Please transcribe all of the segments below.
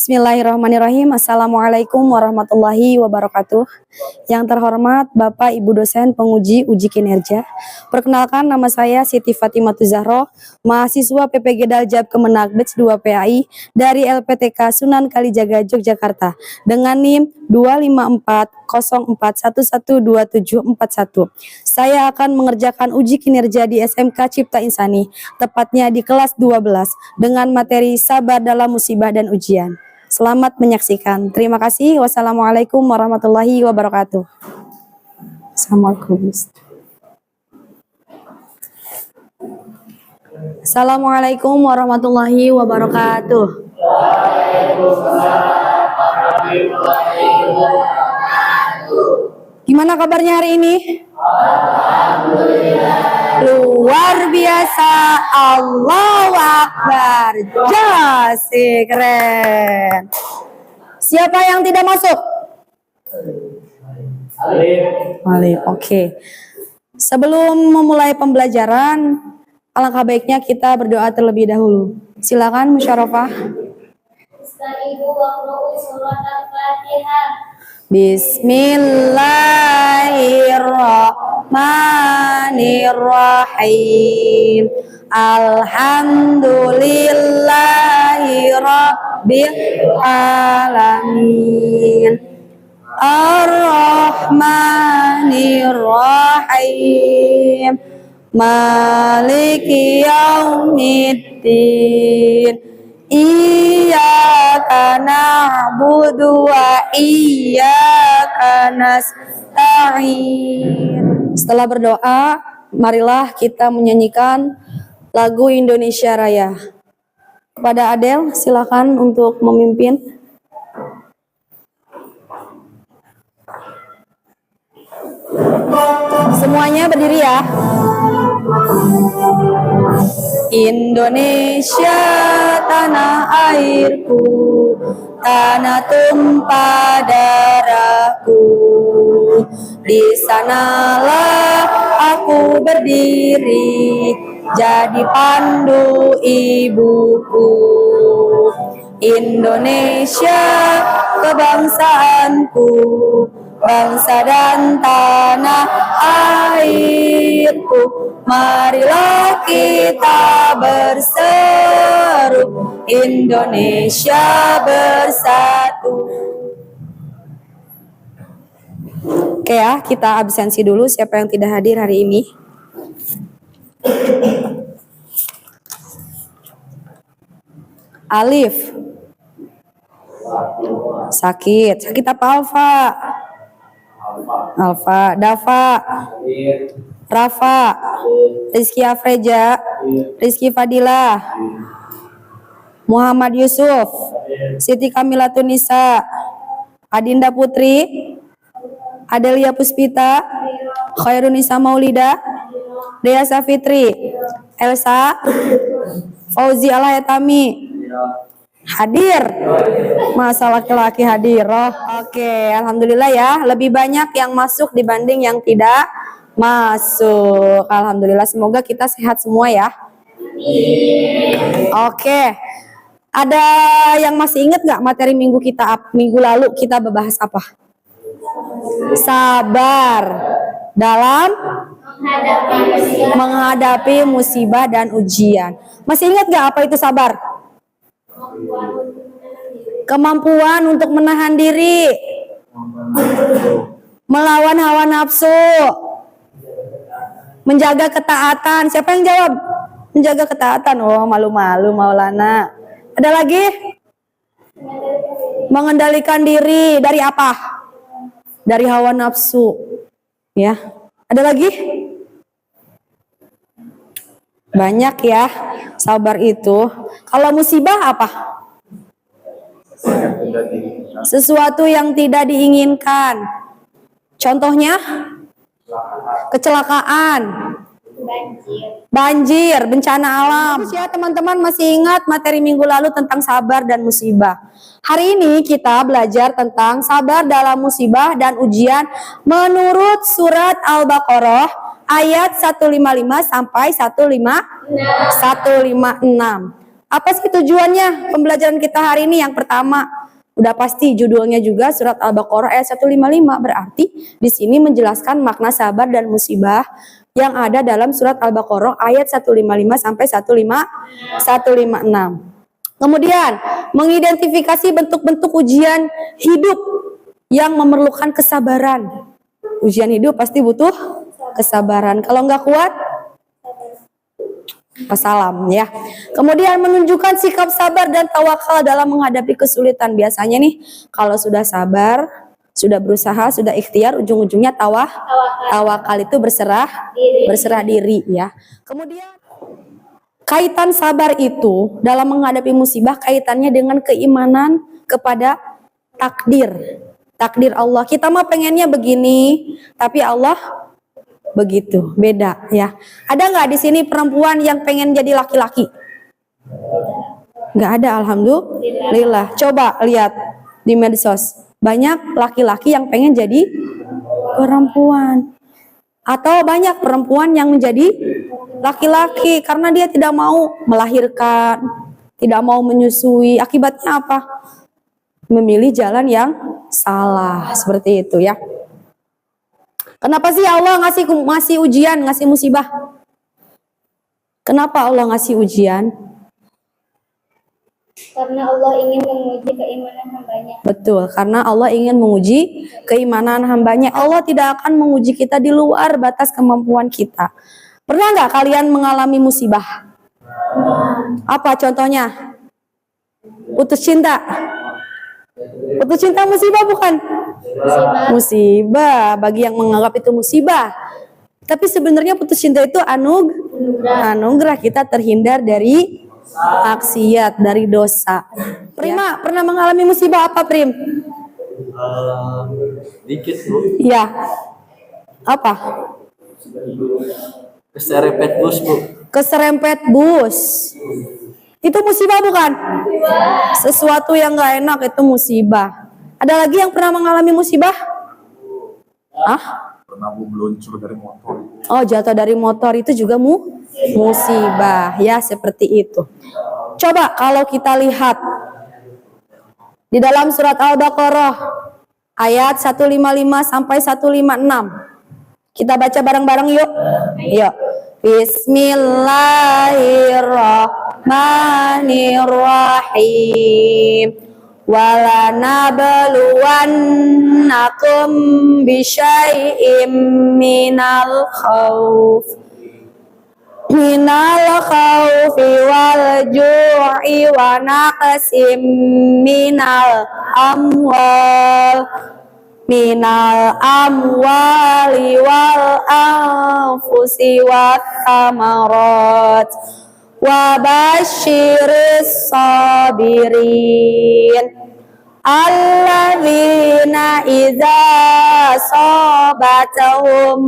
Bismillahirrahmanirrahim. Assalamualaikum warahmatullahi wabarakatuh. Yang terhormat Bapak Ibu dosen penguji uji kinerja. Perkenalkan, nama saya Siti Fatimatu Zahro, mahasiswa PPG Daljab Kemenag Batch 2 PAI dari LPTK Sunan Kalijaga Yogyakarta dengan NIM 25404112741. Saya akan mengerjakan uji kinerja di SMK Cipta Insani, tepatnya di kelas 12 dengan materi sabar dalam musibah dan ujian. Selamat menyaksikan. Terima kasih. Wassalamualaikum warahmatullahi wabarakatuh. Assalamualaikum. Assalamualaikum warahmatullahi wabarakatuh. Gimana kabarnya hari ini? Luar biasa. Allahu Akbar. Jasik, keren. Siapa yang tidak masuk? Alif. Oke. Sebelum memulai pembelajaran, alangkah baiknya kita berdoa terlebih dahulu. Silakan Musyawarah. Bismillahirrahmanirrahim. Alhamdulillahi rabbil alamin. Ar-Rahmanirrahim. Maliki yaumiddin. Iyyaka na'budu wa iyyaka nasta'in. Setelah berdoa, marilah kita menyanyikan lagu Indonesia Raya. Kepada Adel, silakan untuk memimpin. Semuanya berdiri ya. Indonesia tanah airku, tanah tumpah darahku. Di sanalah aku berdiri, jadi pandu ibuku. Indonesia kebangsaanku, bangsa dan tanah airku. Marilah kita berseru, Indonesia bersatu. Oke ya, kita absensi dulu siapa yang tidak hadir hari ini. Alif. Sakit apa Alfa? Alfa. Dafa. Rafa. Rizky Afreja. Rizky Fadilah. Muhammad Yusuf. Siti Kamila Tunisa. Adinda Putri. Adelia Puspita. Khairunisa Maulida. Dea Safitri. Elsa. Fauzi Alhayatami. Hadir. Masa laki-laki hadir. Oh, oke, alhamdulillah ya. Lebih banyak yang masuk dibanding yang tidak masuk. Alhamdulillah, semoga kita sehat semua ya. Oke. Ada yang masih ingat nggak materi minggu lalu kita membahas apa? Sabar dalam menghadapi musibah dan ujian. Masih ingat nggak apa itu sabar? Kemampuan untuk menahan diri, melawan hawa nafsu, menjaga ketaatan. Siapa yang jawab? Menjaga ketaatan. Oh, malu-malu Maulana. Ada lagi? Mengendalikan diri dari apa? Dari hawa nafsu. Ya. Ada lagi? Banyak ya. Sabar itu. Kalau musibah apa? Sesuatu yang tidak diinginkan. Contohnya? Kecelakaan. Banjir, bencana alam. Ya, teman-teman masih ingat materi minggu lalu tentang sabar dan musibah. Hari ini kita belajar tentang sabar dalam musibah dan ujian menurut surat Al-Baqarah ayat 155 sampai 156. Apa sih tujuannya pembelajaran kita hari ini? Yang pertama, udah pasti judulnya juga surat Al-Baqarah ayat 155. Berarti di sini menjelaskan makna sabar dan musibah yang ada dalam surat Al-Baqarah ayat 155 sampai 156. Kemudian, mengidentifikasi bentuk-bentuk ujian hidup yang memerlukan kesabaran. Ujian hidup pasti butuh kesabaran. Kalau nggak kuat, wassalam ya. Kemudian menunjukkan sikap sabar dan tawakal dalam menghadapi kesulitan. Biasanya nih, kalau sudah sabar, sudah berusaha, sudah ikhtiar, ujung-ujungnya tawakal itu berserah diri ya. Kemudian kaitan sabar itu dalam menghadapi musibah kaitannya dengan keimanan kepada takdir Allah. Kita mah pengennya begini, tapi Allah begitu, beda ya. Ada nggak di sini perempuan yang pengen jadi laki-laki? Nggak ada, alhamdulillah. Coba lihat di medsos, banyak laki-laki yang pengen jadi perempuan, atau banyak perempuan yang menjadi laki-laki karena dia tidak mau melahirkan, tidak mau menyusui. Akibatnya apa? Memilih jalan yang salah, seperti itu ya. Kenapa sih Allah ngasih ujian, ngasih musibah? Kenapa Allah ngasih ujian? Karena Allah ingin menguji keimanan hambanya. Betul, karena Allah ingin menguji keimanan hambanya. Allah tidak akan menguji kita di luar batas kemampuan kita. Pernah nggak kalian mengalami musibah? Apa contohnya? Putus cinta. Putus cinta musibah bukan? Musibah bagi yang menganggap itu musibah. Tapi sebenarnya putus cinta itu anugerah, kita terhindar dari maksiat, dari dosa. Prima, pernah mengalami musibah apa, Prim? Dikit, Bu. Iya. Apa? Keserempet bus, Bu. Keserempet bus. Itu musibah bukan? Sesuatu yang gak enak itu musibah. Ada lagi yang pernah mengalami musibah? Pernah Bu meluncur dari motor. Oh, jatuh dari motor itu juga musibah. Ya, seperti itu. Coba kalau kita lihat di dalam surat Al-Baqarah ayat 155 sampai 156. Kita baca bareng-bareng yuk. Yuk. Bismillahirrahmanirrahim. Walanabluwannakum bisyai'im minal khawfi wal ju'i wa naqsim minal amwali wal anfusi wat thamarat wa basyiris sabirin alladzina idza asabatahum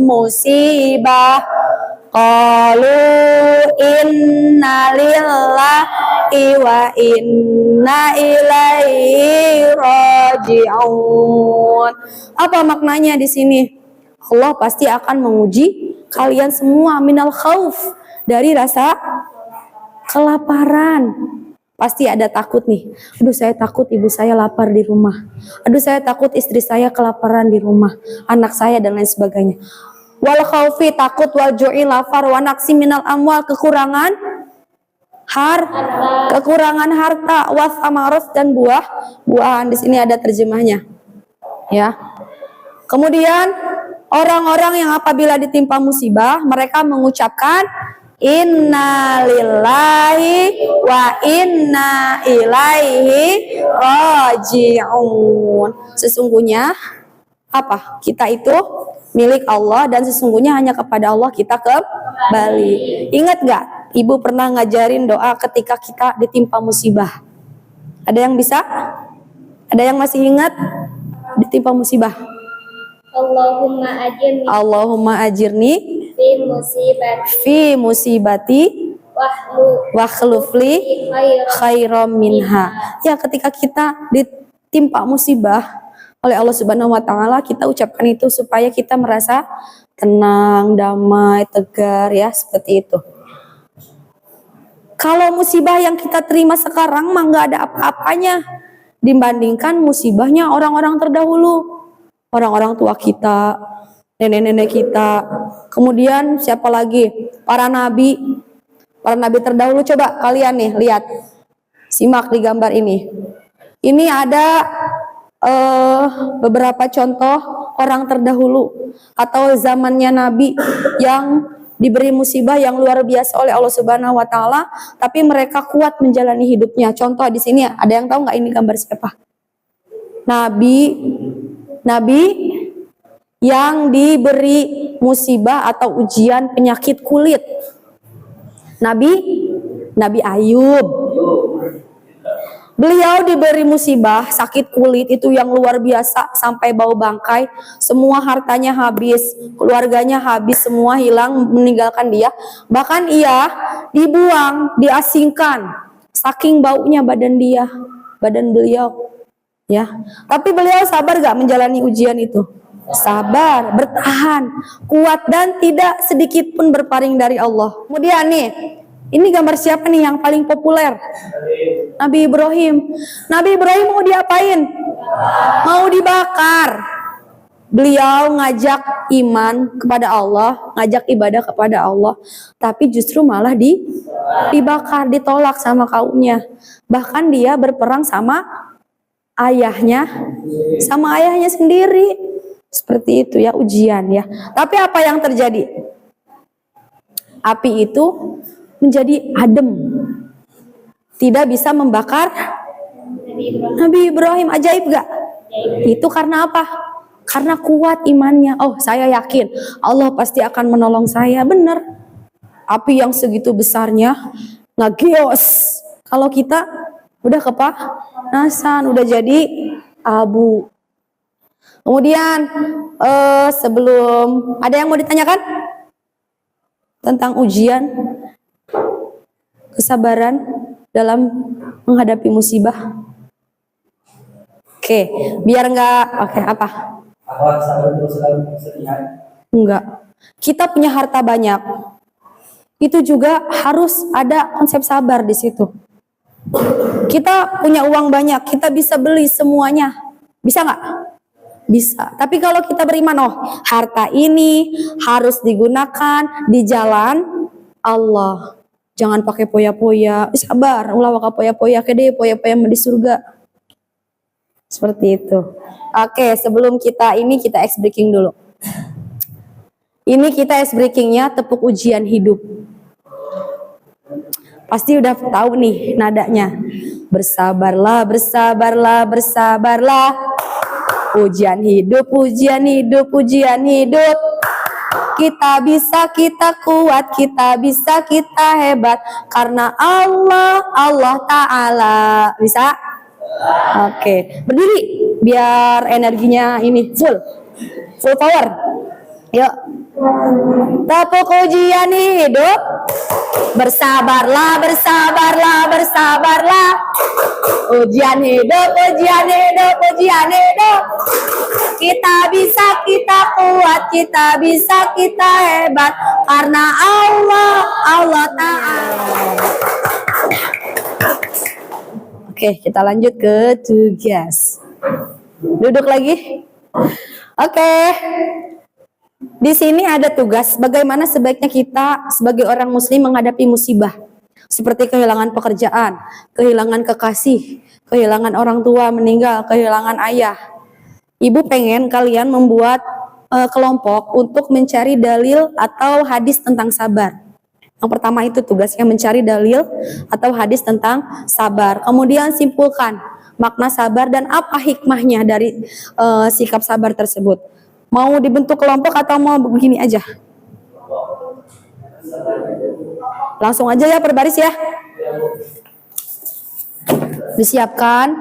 musibah qalu inna lillahi wa inna ilaihi raji'un. Apa maknanya di sini? Allah pasti akan menguji kalian semua minal khauf, dari rasa kelaparan. Pasti ada takut nih. Aduh, saya takut ibu saya lapar di rumah. Aduh, saya takut istri saya kelaparan di rumah, anak saya dan lain sebagainya. Wal khaufi, takut, wal ju'i, lapar, wa naqsi minal amwal, kekurangan harta, was amaros, dan buah-buahan. Di sini ada terjemahnya. Ya. Kemudian orang-orang yang apabila ditimpa musibah, mereka mengucapkan inna lillahi wa inna ilaihi raji'un. Sesungguhnya apa? Kita itu milik Allah dan sesungguhnya hanya kepada Allah kita kembali. Ingat gak? Ibu pernah ngajarin doa ketika kita ditimpa musibah. Ada yang bisa? Ada yang masih ingat ditimpa musibah? Allahumma ajirni fi musibati wakhlufli khairam minha. Ya, ketika kita ditimpa musibah oleh Allah Subhanahu wa taala, kita ucapkan itu supaya kita merasa tenang, damai, tegar, ya, seperti itu. Kalau musibah yang kita terima sekarang mah nggak ada apa-apanya dibandingkan musibahnya orang-orang terdahulu, orang-orang tua kita, nenek-nenek kita. Kemudian siapa lagi? Para nabi terdahulu. Coba kalian nih lihat, simak di gambar ini. Ini ada beberapa contoh orang terdahulu atau zamannya nabi yang diberi musibah yang luar biasa oleh Allah Subhanahu wa taala, tapi mereka kuat menjalani hidupnya. Contoh di sini ada yang tahu nggak ini gambar siapa? Nabi yang diberi musibah atau ujian penyakit kulit. Nabi Ayub. Beliau diberi musibah sakit kulit itu yang luar biasa sampai bau bangkai, semua hartanya habis, keluarganya habis, semua hilang meninggalkan dia. Bahkan ia dibuang, diasingkan saking baunya badan beliau. Ya, tapi beliau sabar gak menjalani ujian itu? Sabar, bertahan, kuat dan tidak sedikit pun berpaling dari Allah. Kemudian nih, ini gambar siapa nih yang paling populer? Nabi Ibrahim. Nabi Ibrahim mau diapain? Mau dibakar. Beliau ngajak iman kepada Allah, ngajak ibadah kepada Allah, tapi justru malah dibakar, ditolak sama kaumnya. Bahkan dia berperang sama ayahnya sendiri. Seperti itu ya, ujian ya. Tapi apa yang terjadi? Api itu menjadi adem, tidak bisa membakar Nabi Ibrahim. Ajaib gak? Itu karena apa? Karena kuat imannya. Oh, saya yakin Allah pasti akan menolong saya. Bener, api yang segitu besarnya ngegios, kalau kita udah kepanasan, udah jadi abu. Kemudian sebelum ada yang mau ditanyakan tentang ujian, kesabaran dalam menghadapi musibah. Oke, biar enggak apa? Enggak. Kita punya harta banyak. Itu juga harus ada konsep sabar di situ. Kita punya uang banyak, kita bisa beli semuanya. Bisa nggak? Bisa. Tapi kalau kita beriman, harta ini harus digunakan di jalan Allah. Jangan pakai poya-poya. Sabar, ulah waka poya-poya kede, poya-poya di surga. Seperti itu. Oke, sebelum kita ice breaking dulu. Ini kita ice breakingnya tepuk ujian hidup. Pasti udah tahu nih nadanya. Bersabarlah, bersabarlah, bersabarlah. Ujian hidup, ujian hidup, ujian hidup. Kita bisa, kita kuat, kita bisa, kita hebat. Karena Allah Ta'ala. Bisa? Oke, berdiri biar energinya ini full power. Yuk. Tepuk ujian hidup. Bersabarlah, bersabarlah, bersabarlah. Ujian hidup, ujian hidup, ujian hidup. Kita bisa, kita kuat, kita bisa, kita hebat. Karena Allah Ta'ala. Oke, kita lanjut ke tugas. Duduk lagi. Oke. Di sini ada tugas bagaimana sebaiknya kita sebagai orang muslim menghadapi musibah. Seperti kehilangan pekerjaan, kehilangan kekasih, kehilangan orang tua meninggal, kehilangan ayah. Ibu pengen kalian membuat kelompok untuk mencari dalil atau hadis tentang sabar. Yang pertama itu tugasnya mencari dalil atau hadis tentang sabar. Kemudian simpulkan makna sabar dan apa hikmahnya dari sikap sabar tersebut. Mau dibentuk kelompok atau mau begini aja? Langsung aja ya, berbaris ya. Disiapkan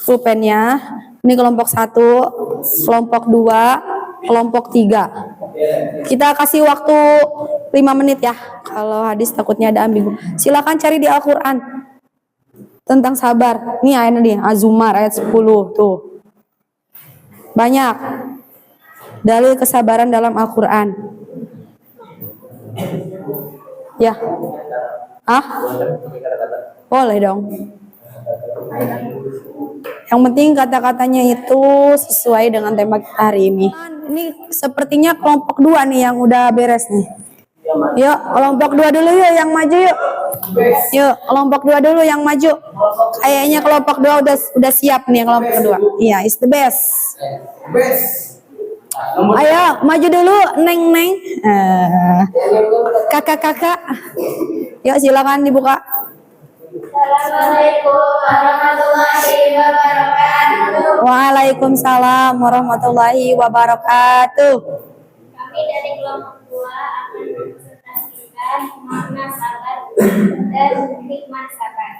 pulpennya. Ini kelompok 1, kelompok 2, kelompok 3. Kita kasih waktu 5 menit ya. Kalau hadis takutnya ada ambigu. Silakan cari di Al-Quran tentang sabar. Ini ayatnya nih, Az-Zumar ayat 10 tuh. Banyak dalil kesabaran dalam Al-Quran. Ya. Ah? Boleh dong. Yang penting kata-katanya itu sesuai dengan tema kita hari ini. Ini sepertinya kelompok 2 nih yang udah beres nih. Yuk, kelompok 2 dulu yuk yang maju yuk. Yuk, kelompok 2 dulu yang maju. Kayaknya kelompok 2 udah siap nih kelompok kedua. Iya, is the best. Ayo, maju dulu, Neng. Kakak-kakak. Yuk, silakan dibuka. Assalamualaikum warahmatullahi wabarakatuh. Waalaikumsalam warahmatullahi wabarakatuh. Kami dari kelompok 2 akan mempresentasikan makna sabar dan hikmah sabar.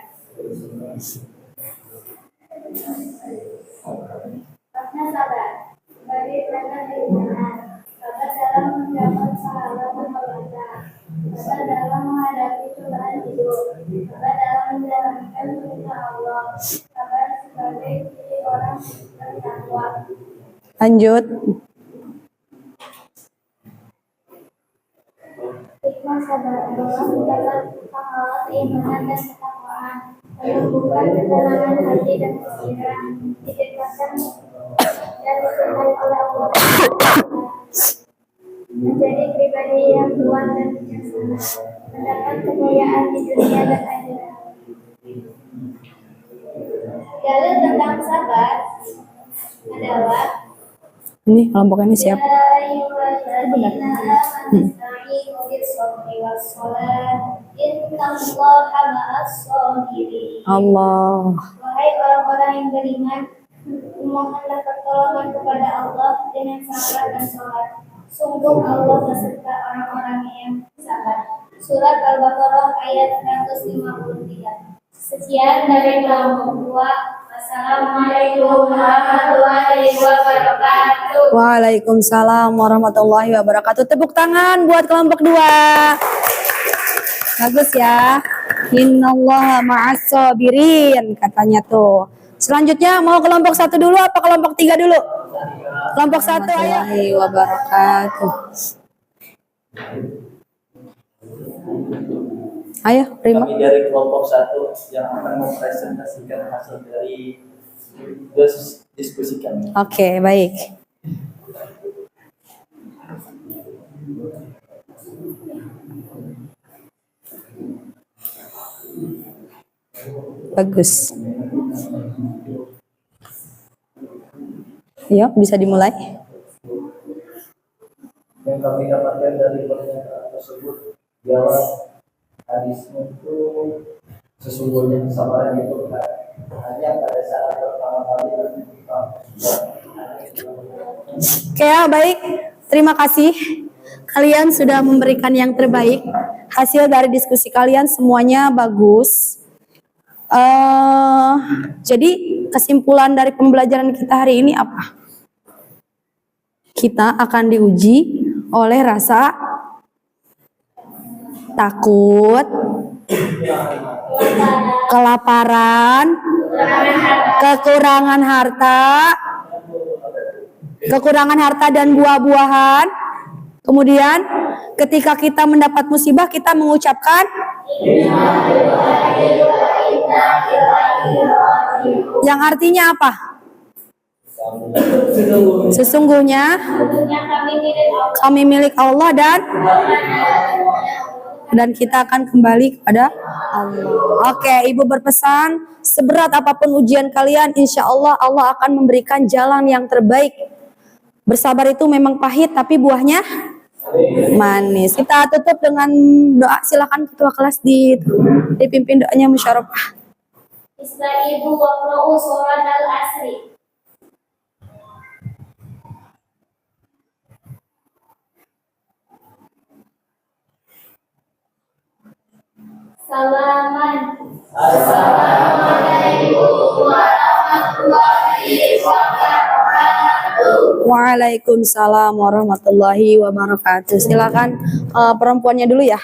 Makna sabar sebagai perangkat keimanan, sabar dalam mendapat pahala berkorban, sabar dalam menghadapi cobaan hidup, sabar dalam menjalankan perintah Allah, sabar sebagai ciri orang bertakwa. Lanjut. Hikmah sabar adalah mendapat pahala keimanan dan ketakwaan, menumbuhkan ketenangan hati dan pikiran, didekatkan dan dicintai oleh Allah, menjadi pribadi yang kuat dan bijaksana, mendapat kemuliaan di dunia dan akhirat. Dalil tentang sabar adalah Ini kelompok ini siap. Allah. Wahai orang-orang yang beriman, memohonlah pertolongan kepada Allah dengan sabar dan sholat. Sungguh Allah beserta orang-orang yang sabar. Surat Al-Baqarah ayat 153. Sekian dari kelompok 2. Assalamualaikum warahmatullahi wabarakatuh. Waalaikumsalam warahmatullahi wabarakatuh. Tepuk tangan buat kelompok 2. Bagus ya. Innallaha ma'as sabirin katanya tuh. Selanjutnya mau kelompok 1 dulu apa kelompok 3 dulu? Kelompok 1 ayo. Warahmatullahi wabarakatuh. Ayo, terima. Kami dari kelompok 1 yang akan mempresentasikan hasil dari diskusi kami. Oke, baik. Bagus. Yuk, bisa dimulai. Yang kami dapatkan dari pernyataan tersebut ialah hadisnya itu sesungguhnya kesabaran itu hanya pada saat pertama kali kita. Oke, baik. Terima kasih. Kalian sudah memberikan yang terbaik. Hasil dari diskusi kalian semuanya bagus. Jadi kesimpulan dari pembelajaran kita hari ini apa? Kita akan diuji oleh rasa takut, kelaparan, kekurangan harta dan buah-buahan. Kemudian ketika kita mendapat musibah kita mengucapkan yang artinya apa? Sesungguhnya kami milik Allah dan kita akan kembali kepada Allah. Oke, Ibu berpesan, seberat apapun ujian kalian, insya Allah Allah akan memberikan jalan yang terbaik. Bersabar itu memang pahit, tapi buahnya manis. Kita tutup dengan doa. Silakan ketua kelas dipimpin doanya musyawarah. Istaizu waqra'u surat al-asri. Salaman. Assalamualaikum warahmatullahi wabarakatuh. Waalaikumsalam warahmatullahi wabarakatuh. Silakan perempuannya dulu ya.